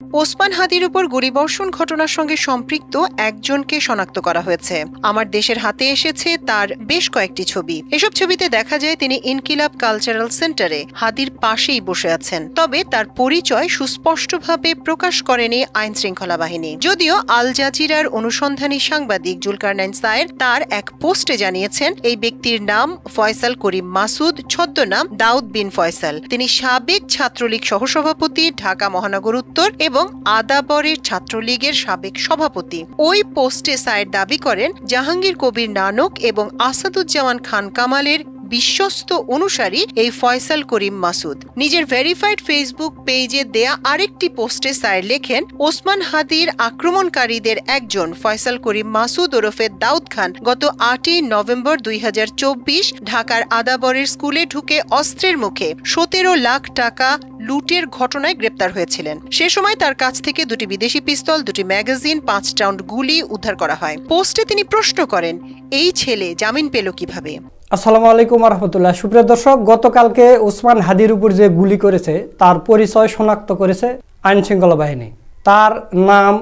ওসমান হাদির উপর গুলিবর্ষণ ঘটনার সঙ্গে সম্পৃক্ত একজনকে শনাক্ত করা হয়েছে। আমার দেশের হাতে এসেছে তার বেশ কয়েকটি ছবি। এসব ছবিতে দেখা যায় তিনি ইনকিলাব কালচারাল সেন্টারে হাদির পাশেই বসে আছেন। তবে তার পরিচয় সুস্পষ্টভাবে প্রকাশ করেনি আইন শৃঙ্খলা বাহিনী। যদিও আল জাজিরার অনুসন্ধানী সাংবাদিক জুলকারনাইন সায়ের তার এক পোস্টে জানিয়েছেন এই ব্যক্তির নাম ফয়সাল করিম মাসুদ, ছদ্মনাম দাউদ বিন ফয়সাল। তিনি সাবেক ছাত্রলীগ সহসভাপতি, ঢাকা মহানগর উত্তর এবং আদাবরের ছাত্রলীগের সাবেক সভাপতি। ওই পোস্টে সায়ের দাবি করেন জাহাঙ্গীর কবির নানক এবং আসাদুজ্জামান খান কামালের বিশ্বস্ত অনুসারী এই ফয়সাল করিম মাসুদ। নিজের ভেরিফাইড ফেসবুক পেজে দেয়া আরেকটি পোস্টে সায়ের লেখেন, ওসমান হাদির আক্রমণকারীদের একজন ফয়সাল করিম মাসুদ ওরফে দাউদ খান গত 8ই নভেম্বর 2024 ঢাকার আদাবরের স্কুলে ঢুকে অস্ত্রের মুখে 17 লাখ টাকা লুটের ঘটনায় গ্রেপ্তার হয়েছিলেন। সে সময় তার কাছ থেকে 2টি বিদেশি পিস্তল, 2টি ম্যাগাজিন, 5 রাউন্ড গুলি উদ্ধার করা হয়। পোস্টে তিনি প্রশ্ন করেন, এই ছেলে জামিন পেল কিভাবে? আসসালামু আলাইকুম রহমতুল্লাহ। সুপ্রিয় দর্শক, গতকালকে ওসমান হাদির উপর যে গুলি করেছে তার পরিচয় শনাক্ত করেছে আইন শৃঙ্খলা বাহিনী। তার নাম,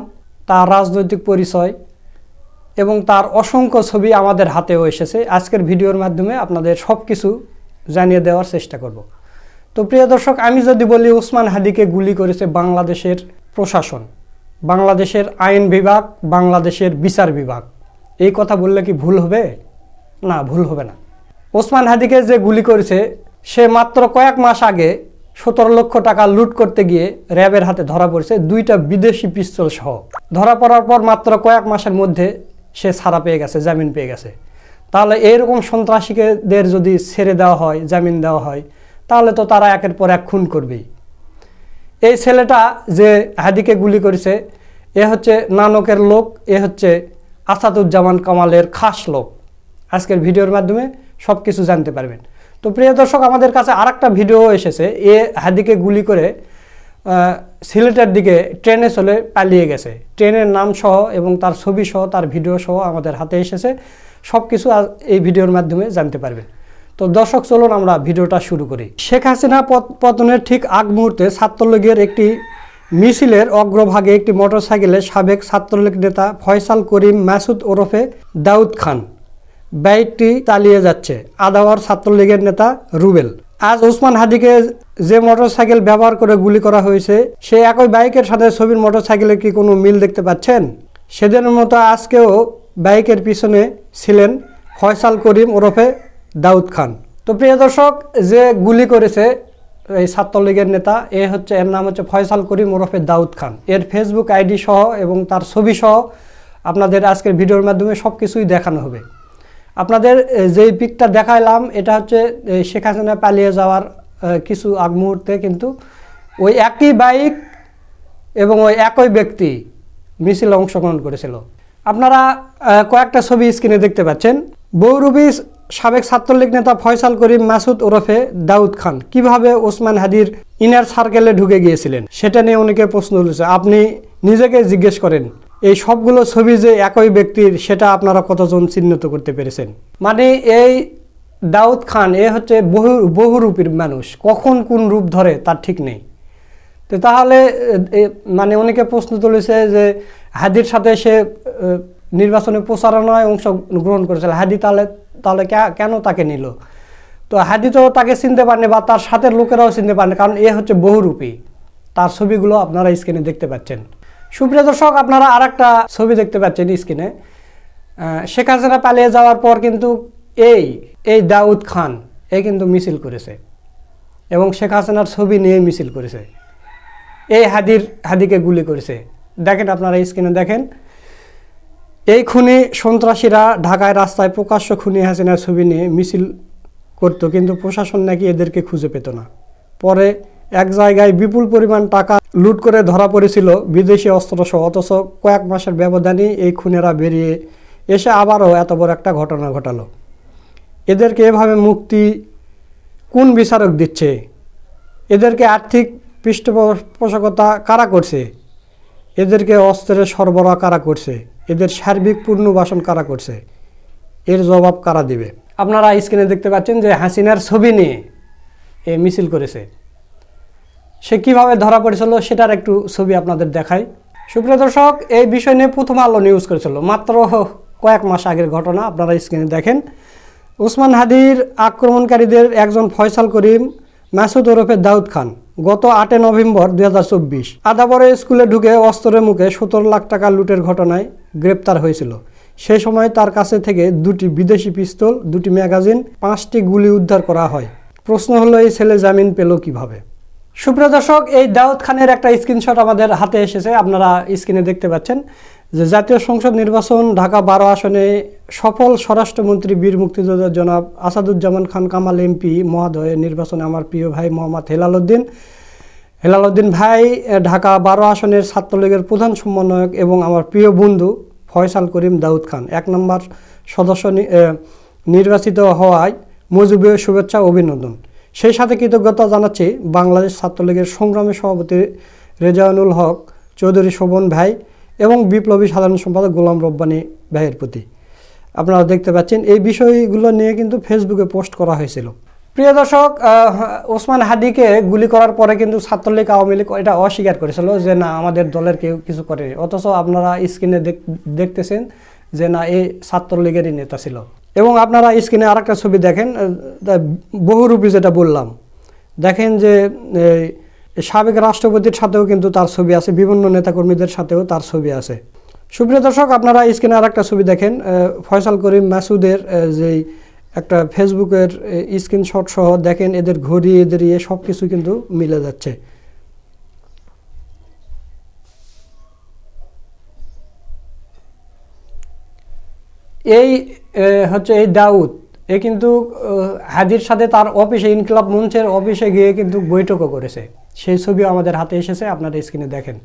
তার রাজনৈতিক পরিচয় এবং তার অসংখ্য ছবি আমাদের হাতেও এসেছে। আজকের ভিডিওর মাধ্যমে আপনাদের সব কিছু জানিয়ে দেওয়ার চেষ্টা করব। তো প্রিয় দর্শক, আমি যদি বলি ওসমান হাদিকে গুলি করেছে বাংলাদেশের প্রশাসন, বাংলাদেশের আইন বিভাগ, বাংলাদেশের বিচার বিভাগ, এই কথা বললে কি ভুল হবে? না, ভুল হবে না। ওসমান হাদিকে যে গুলি করেছে সে মাত্র কয়েক মাস আগে 17 লক্ষ টাকা লুট করতে গিয়ে র্যাবের হাতে ধরা পড়েছে, 2টা বিদেশি পিস্তল সহ। ধরা পড়ার পর মাত্র কয়েক মাসের মধ্যে সে ছাড়া পেয়ে গেছে, জামিন পেয়ে গেছে। তাহলে এইরকম সন্ত্রাসীদের যদি ছেড়ে দেওয়া হয়, জামিন দেওয়া হয়, তাহলে তো তারা একের পর এক খুন করবেই। এই ছেলেটা যে হাদিকে গুলি করেছে এ হচ্ছে নানকের লোক, এ হচ্ছে আসাদুজ্জামান কামালের খাস লোক। আজকের ভিডিওর মাধ্যমে সব কিছু জানতে পারবেন। তো প্রিয় দর্শক, আমাদের কাছে আরেকটা ভিডিও এসেছে। এ হাদিকে গুলি করে সিলেটের দিকে ট্রেনে চলে পালিয়ে গেছে। ট্রেনের নাম সহ এবং তার ছবি সহ, তার ভিডিও সহ আমাদের হাতে এসেছে। সব কিছু এই ভিডিওর মাধ্যমে জানতে পারবেন। তো দর্শক, চলুন আমরা ভিডিওটা শুরু করি। শেখ হাসিনা পতনের ঠিক আগ মুহূর্তে ছাত্রলীগের একটি মিছিলের অগ্রভাগে একটি মোটরসাইকেলে সাবেক ছাত্রলীগ নেতা ফয়সাল করিম মাসুদ ওরফে দাউদ খান বাইকটি চালিয়ে যাচ্ছে আদাওয়ার ছাত্রলীগের নেতা রুবেল। আজ ওসমান হাদিকে যে মোটরসাইকেল ব্যবহার করে গুলি করা হয়েছে সে একই বাইকের সাথে ছবির মোটরসাইকেলের কি কোনো মিল দেখতে পাচ্ছেন? সেদিনের মতো আজকেও বাইকের পিছনে ছিলেন ফয়সাল করিম ওরফে দাউদ খান। তো প্রিয় দর্শক, যে গুলি করেছে এই ছাত্রলীগের নেতা, এর নাম হচ্ছে ফয়সাল করিম ওরফে দাউদ খান। এর ফেসবুক আইডি সহ এবং তার ছবি সহ আপনাদের আজকের ভিডিওর মাধ্যমে সব কিছুই দেখানো হবে। আপনাদের যেই পিকটা দেখাইলাম এটা হচ্ছে শেখ হাসিনা পালিয়ে যাওয়ার কিছু আগ মুহূর্তে, কিন্তু ওই একই বাইক এবং ওই একই ব্যক্তি মিছিলে অংশগ্রহণ করেছিল। আপনারা কয়েকটা ছবি স্ক্রিনে দেখতে পাচ্ছেন। বহুরূপী সাবেক ছাত্রলীগ নেতা ফয়সাল করিম মাসুদ ওরফে দাউদ খান কিভাবে ওসমান হাদির ইনার সার্কেলে ঢুকে গিয়েছিলেন সেটা নিয়ে অনেকে প্রশ্ন তুলেছে। আপনি নিজেকে জিজ্ঞেস করেন, এই সবগুলো ছবি যে একই ব্যক্তির সেটা আপনারা কতজন চিহ্নিত করতে পেরেছেন? মানে এই দাউদ খান এ হচ্ছে বহুরূপীর মানুষ, কখন কোন রূপ ধরে তার ঠিক নেই। তো তাহলে মানে অনেকে প্রশ্ন তুলেছে যে হাদির সাথে সে নির্বাচনে প্রচারণায় অংশগ্রহণ করেছিল, হাদি তাহলে কেন তাকে নিল? তো হাদি তো তাকে চিনতে পারেনি বা তার সাথে লোকেরাও চিনতে পারেনি, কারণ এ হচ্ছে বহুরূপী। তার ছবিগুলো আপনারা স্ক্রিনে দেখতে পাচ্ছেন। সুপ্রিয় দর্শক, আপনারা আরেকটা ছবি দেখতে পাচ্ছেন স্ক্রিনে। শেখ হাসিনা পালিয়ে যাওয়ার পর কিন্তু এই দাউদ খান কিন্তু মিছিল করেছে এবং শেখ হাসিনার ছবি নিয়ে মিছিল করেছে। এই হাদিকে গুলি করেছে। দেখেন, আপনারা স্ক্রিনে দেখেন। এই খুনি সন্ত্রাসীরা ঢাকায় রাস্তায় প্রকাশ্য খুনি হাসিনার ছবি নিয়ে মিছিল করত, কিন্তু প্রশাসন নাকি এদেরকে খুঁজে পেত না। পরে এক জায়গায় বিপুল পরিমাণ টাকা লুট করে ধরা পড়েছিল বিদেশি অস্ত্রসহ, অথচ কয়েক মাসের ব্যবধানেই এই খুনেরা বেরিয়ে এসে আবারও এত বড় একটা ঘটনা ঘটালো। এদেরকে এভাবে মুক্তি কোন বিচারক দিচ্ছে? এদেরকে আর্থিক পৃষ্ঠপোষকতা কারা করছে? এদেরকে অস্ত্রের সরবরাহ কারা করছে? এদের সার্বিক পুনর্বাসন কারা করছে? এর জবাব কারা দিবে? আপনারা স্ক্রিনে দেখতে পাচ্ছেন যে হাসিনার ছবি নিয়ে মিছিল করেছে। সে কিভাবে ধরা পড়েছিল সেটার একটু ছবি আপনাদের দেখাই। সুপ্রিয় দর্শক, এই বিষয় নিয়ে প্রথম আলো নিউজ করেছিল, মাত্র কয়েক মাস আগের ঘটনা। আপনারা স্ক্রিনে দেখেন, ওসমান হাদির আক্রমণকারীদের একজন ফয়সাল করিম মাসুদ ওরফে দাউদ খান গত 8 নভেম্বর 2024 আদাবরে স্কুলে ঢুকে অস্ত্রের মুখে 17 লাখ টাকা লুটের ঘটনায় গ্রেপ্তার হয়েছিল। সেই সময় তার কাছে থেকে 2টি বিদেশি পিস্তল, 2টি ম্যাগাজিন, 5টি গুলি উদ্ধার করা হয়। প্রশ্ন হলো, এই ছেলে জামিন পেল কিভাবে? সুপ্রিয় দর্শক, এই দাউদ খানের একটা স্ক্রিনশট আমাদের হাতে এসেছে, আপনারা স্ক্রিনে দেখতে পাচ্ছেন যে জাতীয় সংসদ নির্বাচন ঢাকা 12 আসনে সফল স্বরাষ্ট্রমন্ত্রী বীর মুক্তিযোদ্ধা জনাব আসাদুজ্জামান খান কামাল এমপি মহোদয়ের নির্বাচনে আমার প্রিয় ভাই মোহাম্মদ হেলালউদ্দিন ভাই ঢাকা 12 আসনের ছাত্রলীগের প্রধান সমন্বয়ক এবং আমার প্রিয় বন্ধু ফয়সাল করিম দাউদ খান 1 নম্বর সদস্য নির্বাচিত হওয়ায় মজিবীয় শুভেচ্ছা অভিনন্দন। সেই সাথে কৃতজ্ঞতা জানাচ্ছি বাংলাদেশ ছাত্রলীগের সংগ্রামী সভাপতি রেজাউনুল হক চৌধুরী শোভন ভাই এবং বিপ্লবী সাধারণ সম্পাদক গোলাম রব্বানী ভাইয়ের প্রতি। আপনারা দেখতে পাচ্ছেন এই বিষয়গুলো নিয়ে কিন্তু ফেসবুকে পোস্ট করা হয়েছিল। প্রিয় দর্শক, ওসমান হাদিকে গুলি করার পরে কিন্তু ছাত্রলীগ আওয়ামী লীগ এটা অস্বীকার করেছিল যে না, আমাদের দলের কেউ কিছু করেনি। অথচ আপনারা স্ক্রিনে দেখতেছেন যে না, এই ছাত্রলীগেরই নেতা ছিল। এবং আপনারা স্ক্রিনে আরেকটা ছবি দেখেন, বহুরূপী যেটা বললাম, দেখেন যে সাবেক রাষ্ট্রপতির সাথেও কিন্তু তার ছবি আছে, বিভিন্ন নেতাকর্মীদের সাথেও তার ছবি আছে। সুপ্রিয় দর্শক, আপনারা স্ক্রিনে আরেকটা ছবি দেখেন, ফয়সাল করিম মাসুদের যেই একটা ফেসবুকের স্ক্রিনশট সহ দেখেন, এদের ঘড়ি, এদের সব কিছু কিন্তু মিলে যাচ্ছে। এই হচ্ছে এই দাউদ, এ কিন্তু হাদির সাথে তার অফিসে, ইনকিলাব মঞ্চের অফিসে গিয়ে কিন্তু বৈঠকও করেছে। সেই ছবিও আমাদের হাতে এসেছে, আপনারা স্ক্রিনে দেখেন।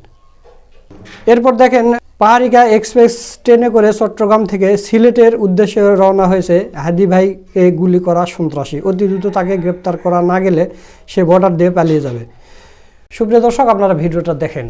এরপর দেখেন, পাহাড়িকা এক্সপ্রেস ট্রেনে করে চট্টগ্রাম থেকে সিলেটের উদ্দেশ্যে রওনা হয়েছে হাদি ভাইকে গুলি করা সন্ত্রাসী। অতি দ্রুত তাকে গ্রেপ্তার করা না গেলে সে বর্ডার দিয়ে পালিয়ে যাবে। সুপ্রিয় দর্শক, আপনারা ভিডিওটা দেখেন।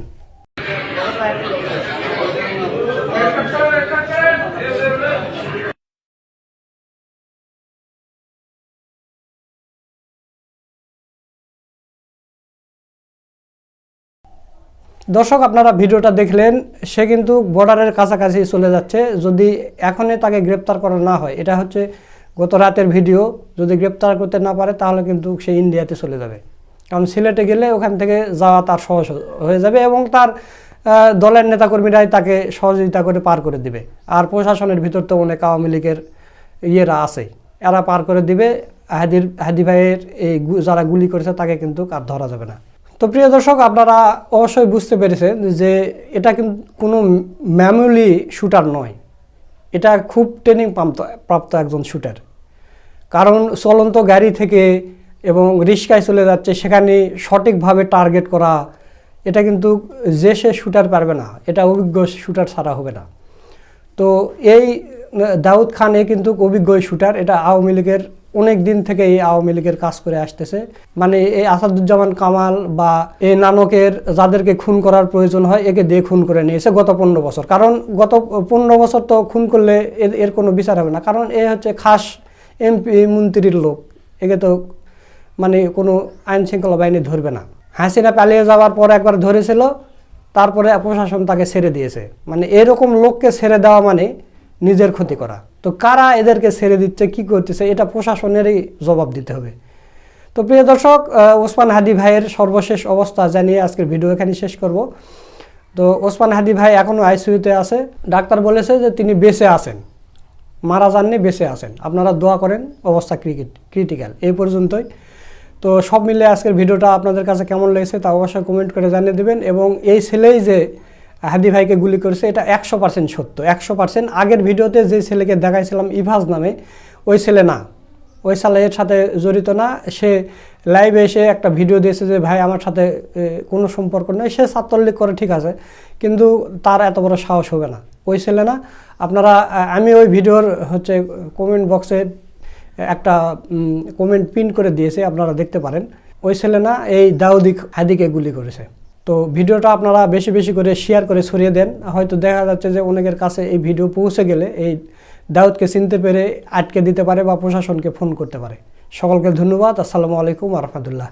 দর্শক, আপনারা ভিডিওটা দেখলেন, সে কিন্তু বর্ডারের কাছাকাছি চলে যাচ্ছে। যদি এখনই তাকে গ্রেপ্তার করা না হয়, এটা হচ্ছে গত রাতের ভিডিও, যদি গ্রেপ্তার করতে না পারে তাহলে কিন্তু সে ইন্ডিয়াতে চলে যাবে। কারণ সিলেটে গেলে ওখান থেকে যাওয়া তার সহজ হয়ে যাবে এবং তার দলের নেতাকর্মীরাই তাকে সহযোগিতা করে পার করে দিবে। আর প্রশাসনের ভিতর তো অনেক আওয়ামী লীগের ইয়েরা আছে, এরা পার করে দিবে। হাদি ভাইয়ের এই যারা গুলি করেছে তাকে কিন্তু আর ধরা যাবে না। তো প্রিয় দর্শক, আপনারা অবশ্যই বুঝতে পেরেছেন যে এটা কিন্তু কোনো ম্যানুয়ালি শুটার নয়, এটা খুব ট্রেনিং প্রাপ্ত একজন শুটার। কারণ চলন্ত গাড়ি থেকে এবং রিস্কায় চলে যাচ্ছে, সেখানে সঠিকভাবে টার্গেট করা, এটা কিন্তু যে সে শুটার পারবে না, এটা অভিজ্ঞ শুটার ছাড়া হবে না। তো এই দাউদ খান কিন্তু অভিজ্ঞ শুটার। এটা আওয়ামী লীগের অনেক দিন থেকে এই আওয়ামী লীগের কাজ করে আসতেছে। মানে এই আসাদুজ্জামান কামাল বা এই নানকের যাদেরকে খুন করার প্রয়োজন হয়, একে দিয়ে খুন করে নিয়েছে গত 15 বছর। কারণ গত 15 বছর তো খুন করলে এর কোনো বিচার হবে না, কারণ এ হচ্ছে খাস এমপি মন্ত্রীর লোক, একে তো মানে কোনো আইন শৃঙ্খলা বাহিনী ধরবে না। হাসিনা পালিয়ে যাওয়ার পর একবার ধরেছিল, তারপরে প্রশাসন তাকে ছেড়ে দিয়েছে। মানে এরকম লোককে ছেড়ে দেওয়া মানে নিজের ক্ষতি করা। তো কারা এদেরকে ছেড়ে দিচ্ছে, কি করতেছে, এটা প্রশাসনেরই জবাব দিতে হবে। তো প্রিয় দর্শক, ওসমান হাদি ভাইয়ের সর্বশেষ অবস্থা জানিয়ে আজকের ভিডিও এখানে শেষ করব। তো ওসমান হাদি ভাই এখনও আইসিইউতে আছে, ডাক্তার বলেছে যে তিনি বেঁচে আছেন, মারা যাননি, বেঁচে আছেন। আপনারা দোয়া করেন, অবস্থা ক্রিটিক্যাল। এই পর্যন্তই। তো সব মিলে আজকের ভিডিওটা আপনাদের কাছে কেমন লেগেছে তা অবশ্যই কমেন্ট করে জানিয়ে দেবেন। এবং এই ছেলেই যে হাদি ভাইকে গুলি করেছে এটা 100% সত্য, 100%। আগের ভিডিওতে যে ছেলেকে দেখাইছিলাম ইভাজ নামে, ওই ছেলে না, ওই ছেলের সাথে জড়িত না। সে লাইভে এসে একটা ভিডিও দিয়েছে যে ভাই আমার সাথে কোনো সম্পর্ক নেই, সে ছাত্রলীগ করে, ঠিক আছে, কিন্তু তার এত বড় সাহস হবে না, ওই ছেলে না। আপনারা, আমি ওই ভিডিওর হচ্ছে কমেন্ট বক্সে একটা কমেন্ট পিন করে দিয়েছে, আপনারা দেখতে পারেন। ওই ছেলে না, এই দাউদ হাদিকে গুলি করেছে। তো ভিডিওটা আপনারা বেশি বেশি করে শেয়ার করে ছড়িয়ে দেন। হয়তো দেখা যাচ্ছে যে অনেকের কাছে এই ভিডিও পৌঁছে গেলে এই দাউদকে চিনতে পেরে আটকে দিতে পারে বা প্রশাসনকে ফোন করতে পারে। সকলকে ধন্যবাদ। আসসালামু আলাইকুম ওয়া রাহমাতুল্লাহ।